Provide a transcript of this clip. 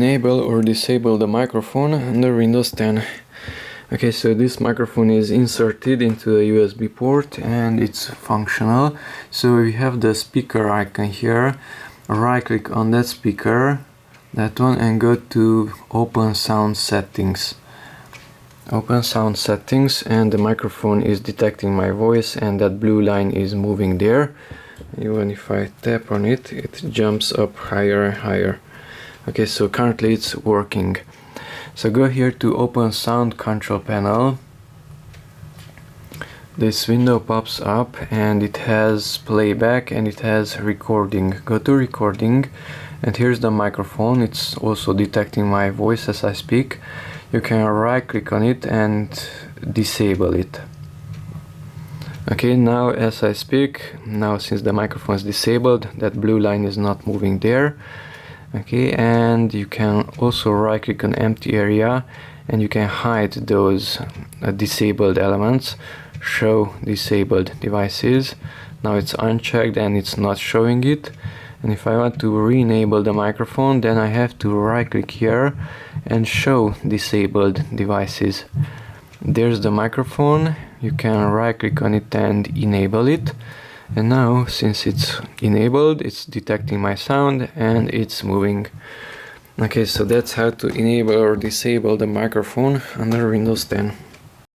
Enable or disable the microphone under Windows 10. Okay, so this microphone is inserted into a USB port and it's functional. So we have the speaker icon here. Right click on that speaker, that one, and go to Open Sound Settings. Open Sound Settings, and the microphone is detecting my voice and that blue line is moving there. Even if I tap on it, it jumps up higher and higher. Okay, so currently it's working. So go here to Open Sound Control Panel. This window pops up and it has playback and it has recording. Go to recording, and here's the microphone. It's also detecting my voice as I speak. You can right click on it and disable it. Okay, now as I speak, now since the microphone is disabled, that blue line is not moving there. Okay, and you can also right click on empty area and you can hide those disabled elements. Show disabled devices. Now it's unchecked and it's not showing it. And if I want to re-enable the microphone, then I have to right click here and show disabled devices. There's the microphone. You can right click on it and enable it. And now, since it's enabled, it's detecting my sound and it's moving. Okay, so that's how to enable or disable the microphone under Windows 10.